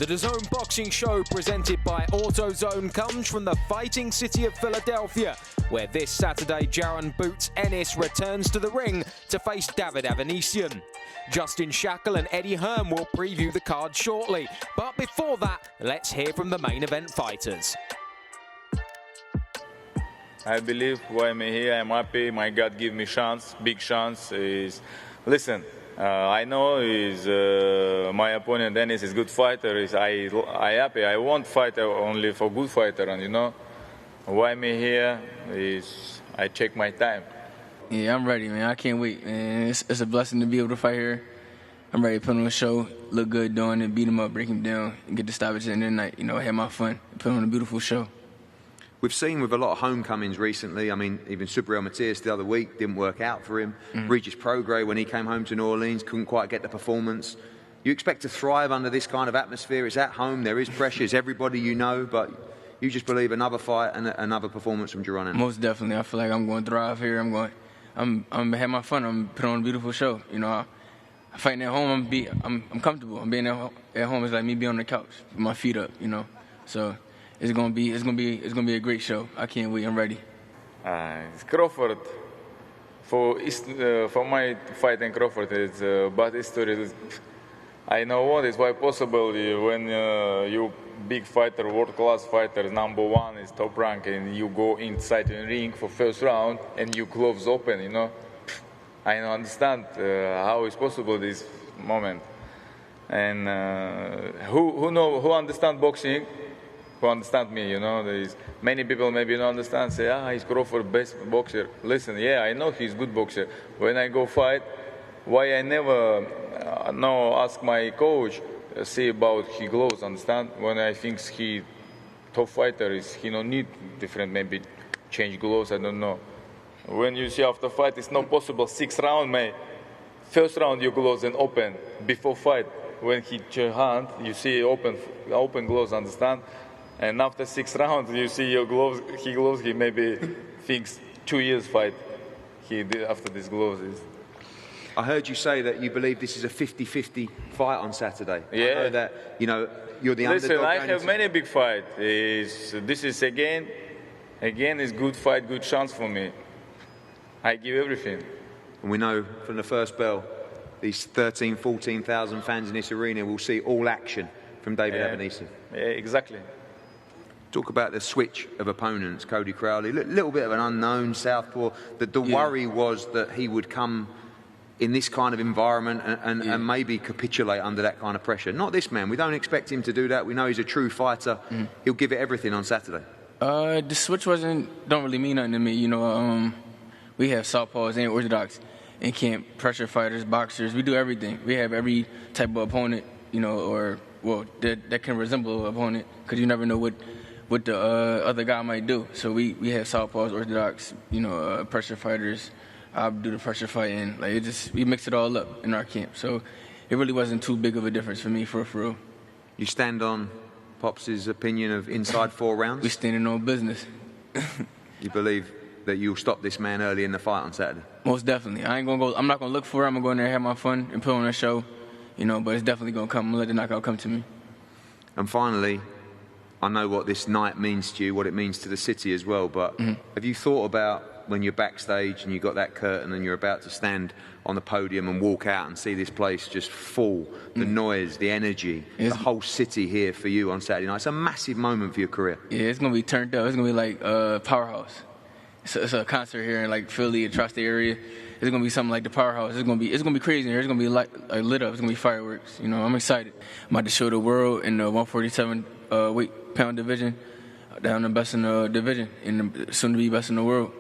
The DAZN boxing show presented by AutoZone comes from the fighting city of Philadelphia, where this Saturday Jaron Boots Ennis returns to the ring to face Avanesyan. Shackil and Eddie Hearn will preview the card shortly, but before that, let's hear from the main event fighters. I believe why I'm here. I'm happy. My God give me chance, big chance. Listen. I know my opponent Dennis is good fighter. I happy. I want fighter only for good fighter, and you know why me here is I check my time. Yeah, I'm ready, man. I can't wait, man. It's a blessing to be able to fight here. I'm ready to put on a show, look good doing it, beat him up, break him down, and get the stoppage at the end of the night. You know, have my fun, put on a beautiful show. We've seen with a lot of homecomings recently, I mean, even Subriel Matias the other week didn't work out for him. Regis Prograis, when he came home to New Orleans, couldn't quite get the performance. You expect to thrive under this kind of atmosphere. It's at home, there is pressure, it's everybody you know, but you just believe another fight and another performance from Jaron. Most definitely. I feel like I'm going to thrive here. I'm have my fun. I'm put on a beautiful show. You know, I fighting at home, I'm comfortable. I'm being at home is like me being on the couch with my feet up, you know. So it's gonna be a great show. I can't wait. I'm ready. It's Crawford. For my fight in Crawford, it's a bad history. I know what is why possible when you big fighter, world class fighter, #1 is top rank, and you go inside the ring for first round and you gloves open. You know, I don't understand how it's possible this moment. And who understand boxing? Who understand me, you know, there's many people maybe don't understand, say, he's Crawford best boxer. Listen, yeah, I know he's good boxer. When I go fight, why I never ask my coach, see about his gloves, understand? When I think he top fighter, he don't need different, maybe change gloves, I don't know. When you see after fight, it's not possible, 6th round, mate. First round you gloves and open, before fight. When he hand, you see open gloves, understand? And after 6th round, you see your gloves, he maybe thinks 2 years fight he did after these gloves. I heard you say that you believe this is a 50-50 fight on Saturday. Yeah. I know that, you know, you're the underdog. Listen, I have many big fights. This is again is good fight, good chance for me. I give everything. And we know from the first bell, these 13,000, 14,000 fans in this arena will see all action from David Avanesyan. Yeah, exactly. Talk about the switch of opponents, Cody Crowley, a little bit of an unknown southpaw. The worry was that he would come in this kind of environment and maybe capitulate under that kind of pressure. Not this man. We don't expect him to do that. We know he's a true fighter. He'll give it everything on Saturday. The switch don't really mean nothing to me. You know, we have southpaws and orthodox in camp, pressure fighters, boxers. We do everything. We have every type of opponent, you know, that can resemble an opponent, because you never know what the other guy might do. So we have southpaws, orthodox, you know, pressure fighters. I'll do the pressure fighting. Like we mix it all up in our camp. So it really wasn't too big of a difference for me, for real. You stand on Pops' opinion of inside 4 rounds? We standing on business. You believe that you'll stop this man early in the fight on Saturday? Most definitely. I'm not gonna look for it. I'm gonna go in there and have my fun and put on a show, you know. But it's definitely gonna come. I'm gonna let the knockout come to me. And finally, I know what this night means to you, what it means to the city as well, but have you thought about when you're backstage and you've got that curtain and you're about to stand on the podium and walk out and see this place just full, the noise, the energy, the whole city here for you on Saturday night? It's a massive moment for your career. Yeah, it's going to be turned up. It's going to be like Powerhouse. It's a concert here in like Philly, across the area. It's going to be something like the Powerhouse. It's going to be crazy here. It's going to be lit up. It's going to be fireworks. You know, I'm excited. I'm about to show the world in the 147 weight-pound division, down the best in the division, and soon to be best in the world.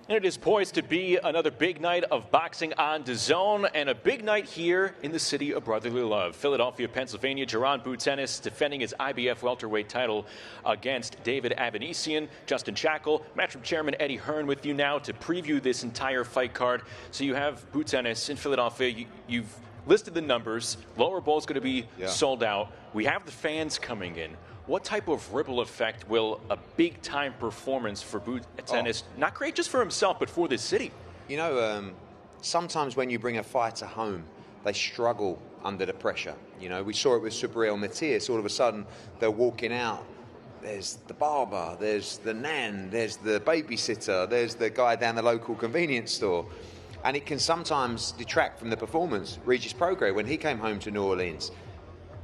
And it is poised to be another big night of boxing on DAZN, and a big night here in the city of brotherly love. Philadelphia, Pennsylvania, Jaron Boots Ennis defending his IBF welterweight title against David Avanesyan. Shackil, Matchroom Chairman Eddie Hearn with you now to preview this entire fight card. So you have Boots Ennis in Philadelphia. You've listed the numbers. Lower bowl is going to be sold out. We have the fans coming in. What type of ripple effect will a big-time performance for Boots Ennis not create just for himself, but for this city? You know, sometimes when you bring a fighter home, they struggle under the pressure. You know, we saw it with Subriel Matias. All of a sudden, they're walking out. There's the barber, there's the nan, there's the babysitter, there's the guy down the local convenience store. And it can sometimes detract from the performance. Regis Prograis, when he came home to New Orleans,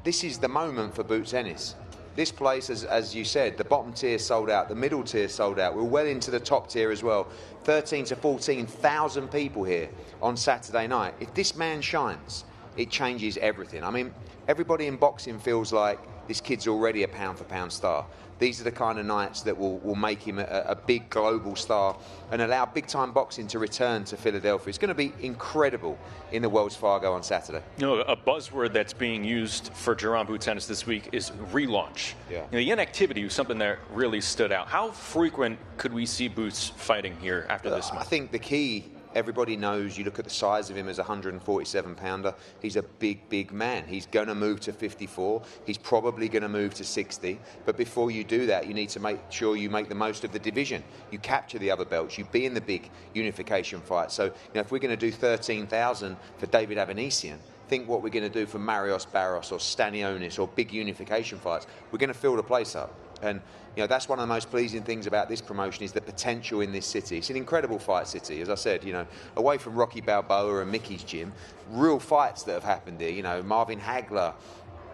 this is the moment for Boots Ennis. This place, as you said, the bottom tier sold out, the middle tier sold out. We're well into the top tier as well. 13 to 14,000 people here on Saturday night. If this man shines, it changes everything. I mean, everybody in boxing feels like this kid's already a pound-for-pound star. These are the kind of nights that will make him a big global star and allow big-time boxing to return to Philadelphia. It's going to be incredible in the Wells Fargo on Saturday. You know, a buzzword that's being used for Jaron Boots Ennis this week is relaunch. Yeah. You know, the inactivity was something that really stood out. How frequent could we see Boots fighting here after this month? I think the key, everybody knows, you look at the size of him as a 147-pounder, he's a big, big man. He's going to move to 54. He's probably going to move to 60. But before you do that, you need to make sure you make the most of the division. You capture the other belts. You be in the big unification fight. So, you know, if we're going to do 13,000 for David Avanesyan, think what we're going to do for Marios Barros or Stanionis or big unification fights. We're going to fill the place up. And, you know, that's one of the most pleasing things about this promotion is the potential in this city. It's an incredible fight city, as I said, you know, away from Rocky Balboa and Mickey's gym, real fights that have happened here, you know, Marvin Hagler,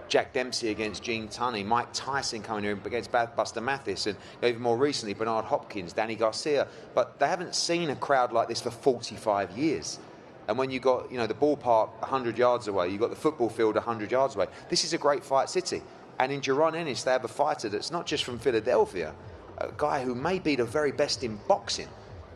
Jack Dempsey against Gene Tunney, Mike Tyson coming here against Buster Mathis, and even more recently, Bernard Hopkins, Danny Garcia. But they haven't seen a crowd like this for 45 years. And when you got, you know, the ballpark 100 yards away, you got the football field 100 yards away, this is a great fight city. And in Jaron Ennis, they have a fighter that's not just from Philadelphia, a guy who may be the very best in boxing.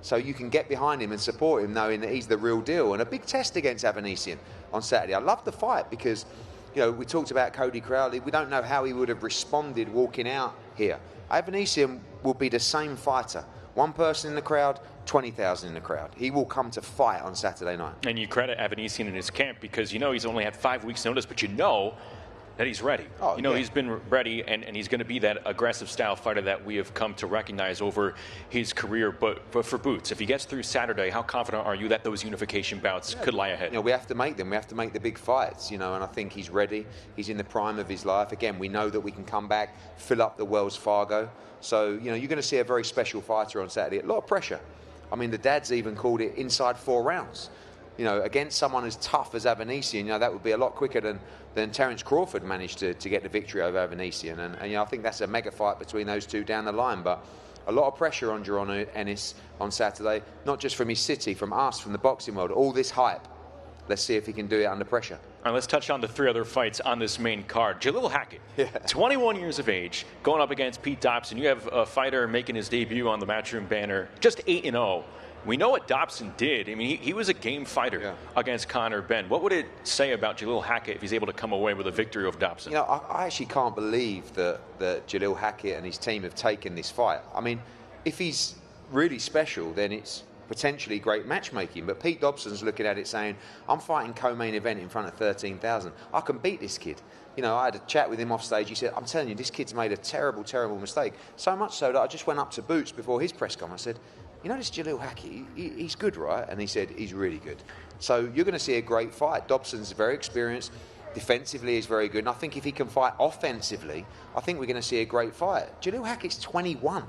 So you can get behind him and support him knowing that he's the real deal. And a big test against Avanesyan on Saturday. I love the fight because, you know, we talked about Cody Crowley. We don't know how he would have responded walking out here. Avanesyan will be the same fighter. One person in the crowd, 20,000 in the crowd. He will come to fight on Saturday night. And you credit Avanesyan in his camp because you know he's only had 5 weeks' notice, but you know that he's ready. Oh, you know, yeah. he's been ready, and he's going to be that aggressive style fighter that we have come to recognize over his career. But for Boots, if he gets through Saturday, how confident are you that those unification bouts could lie ahead? You know, we have to make them. We have to make the big fights, you know, and I think he's ready. He's in the prime of his life. Again, we know that we can come back, fill up the Wells Fargo. So, you know, you're going to see a very special fighter on Saturday. A lot of pressure. I mean, the dads even called it inside 4 rounds. You know, against someone as tough as Avanesyan, you know, that would be a lot quicker than Terence Crawford managed to get the victory over Avanesyan. And, you know, I think that's a mega fight between those two down the line. But a lot of pressure on Jaron Ennis on Saturday, not just from his city, from us, from the boxing world. All this hype. Let's see if he can do it under pressure. All right, let's touch on the 3 other fights on this main card. Jalil Hackett, 21 years of age, going up against Pete Dobson. You have a fighter making his debut on the Matchroom banner, just 8-0. We know what Dobson did. I mean, he was a game fighter against Conor Benn. What would it say about Jalil Hackett if he's able to come away with a victory over Dobson? You know, I actually can't believe that Jalil Hackett and his team have taken this fight. I mean, if he's really special, then it's potentially great matchmaking. But Pete Dobson's looking at it saying, I'm fighting co-main event in front of 13,000. I can beat this kid. You know, I had a chat with him off stage. He said, I'm telling you, this kid's made a terrible, terrible mistake. So much so that I just went up to Boots before his press conference. I said, you know this Jalil Hackett, he's good, right? And he said, he's really good. So you're going to see a great fight. Dobson's very experienced. Defensively, he's very good. And I think if he can fight offensively, I think we're going to see a great fight. Jalil Hackett's 21.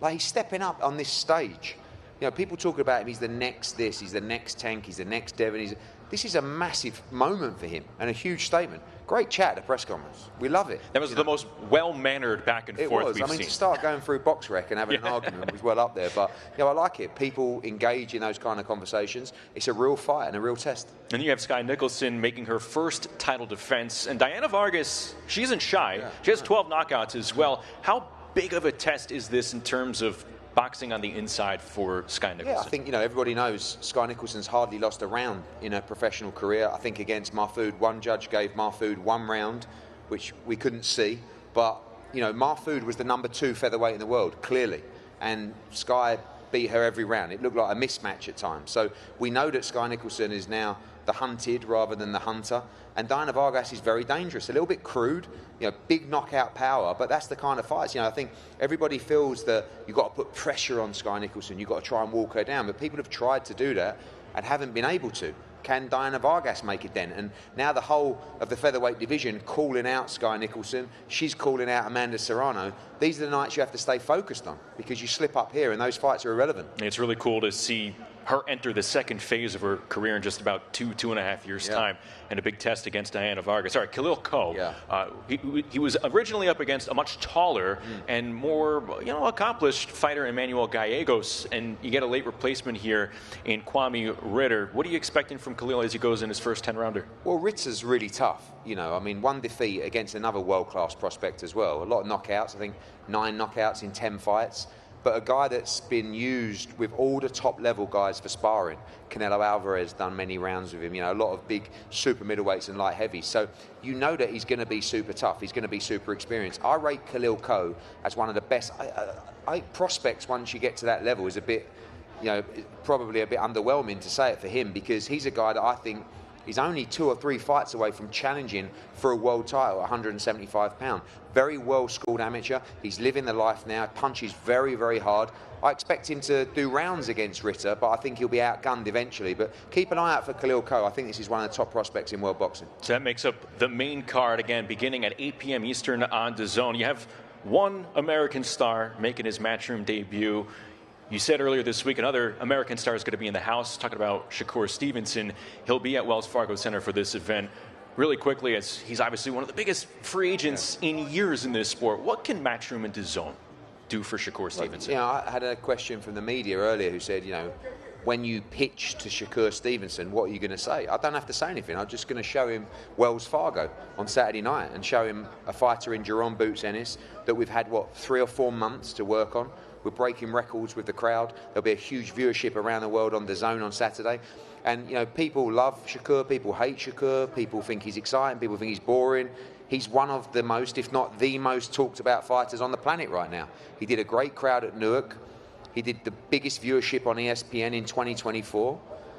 Like, he's stepping up on this stage. You know, people talk about him, he's the next this, he's the next Tank, he's the next Devon. This is a massive moment for him and a huge statement. Great chat at the press conference. We love it. That was the most well-mannered back and forth we've seen. I mean, to start going through box rec and having an argument was well up there. But, you know, I like it. People engage in those kind of conversations. It's a real fight and a real test. And you have Skye Nicholson making her first title defense. And Diana Vargas, she isn't shy. Yeah. She has 12 knockouts as well. How big of a test is this in terms of boxing on the inside for Skye Nicholson? Yeah, I think, you know, everybody knows Skye Nicholson's hardly lost a round in her professional career. I think against Mahfoud, one judge gave Mahfoud 1 round, which we couldn't see. But, you know, Mahfoud was the #2 featherweight in the world, clearly. And Skye beat her every round. It looked like a mismatch at times. So we know that Skye Nicholson is now the hunted rather than the hunter. And Diana Vargas is very dangerous, a little bit crude, you know, big knockout power, but that's the kind of fights. You know, I think everybody feels that you've got to put pressure on Skye Nicholson, you've got to try and walk her down, but people have tried to do that and haven't been able to. can Diana Vargas make a dent? And now the whole of the featherweight division calling out Sky Nicholson, she's calling out Amanda Serrano. These are the nights you have to stay focused on, because you slip up here and those fights are irrelevant. It's really cool to see her enter the second phase of her career in just about two and a half years' time, and a big test against Diana Vargas. All right, Khalil Ko. He was originally up against a much taller and more, accomplished fighter, Emmanuel Gallegos, and you get a late replacement here in Kwame Ritter. What are you expecting from Khalil as he goes in his first 10-rounder? Well, Ritter's really tough. One defeat against another world-class prospect as well. A lot of knockouts. I think 9 knockouts in 10 fights. But a guy that's been used with all the top-level guys for sparring. Canelo Alvarez done many rounds with him. A lot of big super middleweights and light heavies. So you know that he's going to be super tough. He's going to be super experienced. I rate Khalil Ko as one of the best. I prospects once you get to that level is a bit, probably a bit underwhelming to say it for him, because he's a guy that I think he's only 2 or 3 fights away from challenging for a world title at 175 pounds. Very well-schooled amateur. He's living the life now. Punches very, very hard. I expect him to do rounds against Ritter, but I think he'll be outgunned eventually. But keep an eye out for Khalil Ko. I think this is one of the top prospects in world boxing. So that makes up the main card, again, beginning at 8 p.m. Eastern on DAZN. You have one American star making his Matchroom debut. You said earlier this week another American star is going to be in the house, talking about Shakur Stevenson. He'll be at Wells Fargo Center for this event. Really quickly, as he's obviously one of the biggest free agents in years in this sport, what can Matchroom and DAZN do for Shakur Stevenson? I had a question from the media earlier who said, when you pitch to Shakur Stevenson, what are you going to say? I don't have to say anything. I'm just going to show him Wells Fargo on Saturday night and show him a fighter in Jaron Boots Ennis that we've had, 3 or 4 months to work on. We're breaking records with the crowd. There'll be a huge viewership around the world on DAZN on Saturday. And, people love Shakur, people hate Shakur, people think he's exciting, people think he's boring. He's one of the most, if not the most, talked about fighters on the planet right now. He did a great crowd at Newark. He did the biggest viewership on ESPN in 2024.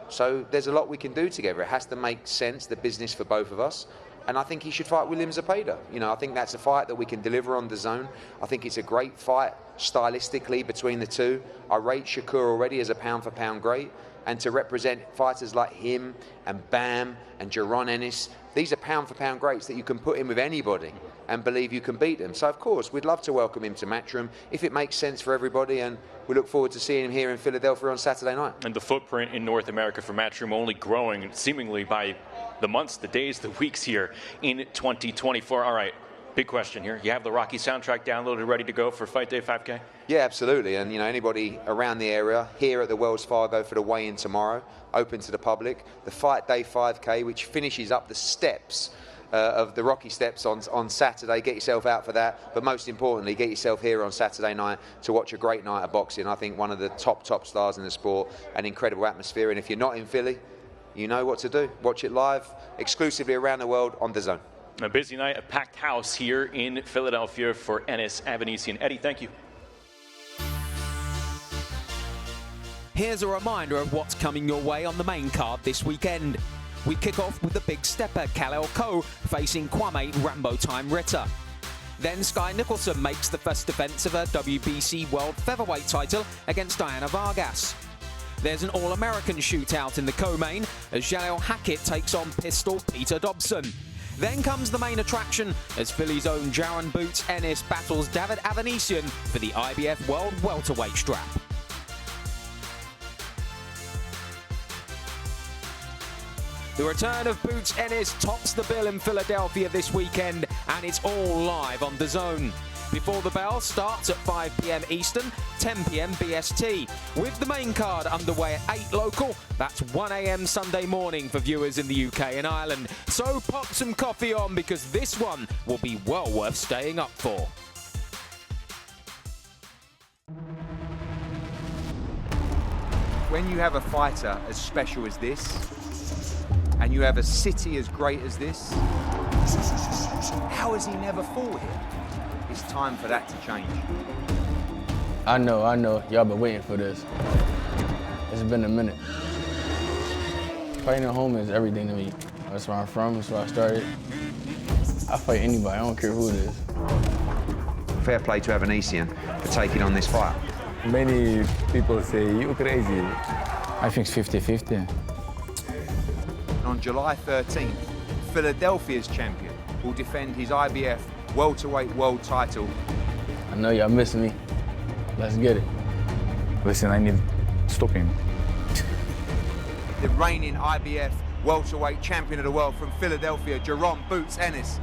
So there's a lot we can do together. It has to make sense, the business for both of us. And I think he should fight William Zepeda. I think that's a fight that we can deliver on DAZN. I think it's a great fight stylistically between the two. I rate Shakur already as a pound-for-pound great. And to represent fighters like him and Bam and Jaron Ennis, these are pound-for-pound greats that you can put in with anybody and believe you can beat them. So, of course, we'd love to welcome him to Matchroom if it makes sense for everybody, and we look forward to seeing him here in Philadelphia on Saturday night. And the footprint in North America for Matchroom only growing seemingly by the months, the days, the weeks here in 2024. All right, big question here. You have the Rocky soundtrack downloaded, ready to go for Fight Day 5K? Yeah, absolutely. And, anybody around the area here at the Wells Fargo for the weigh-in tomorrow, open to the public. The Fight Day 5K, which finishes up the steps of the Rocky Steps on Saturday. Get yourself out for that. But most importantly, get yourself here on Saturday night to watch a great night of boxing. I think one of the top stars in the sport, an incredible atmosphere. And if you're not in Philly, you know what to do. Watch it live, exclusively around the world on DAZN. A busy night, a packed house here in Philadelphia for Ennis, Avanesyan. Eddie, thank you. Here's a reminder of what's coming your way on the main card this weekend. We kick off with the big stepper, Khalil Ko, facing Kwame Rambo Time Ritter. Then Sky Nicholson makes the first defense of her WBC World Featherweight title against Diana Vargas. There's an All-American shootout in the co-main as Jaleel Hackett takes on Pistol Peter Dobson. Then comes the main attraction as Philly's own Jaron Boots Ennis battles David Avanesyan for the IBF World Welterweight strap. The return of Boots Ennis tops the bill in Philadelphia this weekend, and it's all live on DAZN. Before the bell starts at 5 p.m. Eastern, 10 p.m. BST, with the main card underway at 8 local. That's 1 a.m. Sunday morning for viewers in the UK and Ireland. So pop some coffee on, because this one will be well worth staying up for. When you have a fighter as special as this, and you have a city as great as this, how has he never fought here? It's time for that to change. I know. Y'all been waiting for this. It's been a minute. Fighting at home is everything to me. That's where I'm from, that's where I started. I fight anybody, I don't care who it is. Fair play to Avanesyan for taking on this fight. Many people say, you're crazy. I think it's 50-50. And on July 13th, Philadelphia's champion will defend his IBF welterweight world title. I know y'all missing me. Let's get it. Listen, I need to stop him. The reigning IBF welterweight champion of the world from Philadelphia, Jaron Boots Ennis.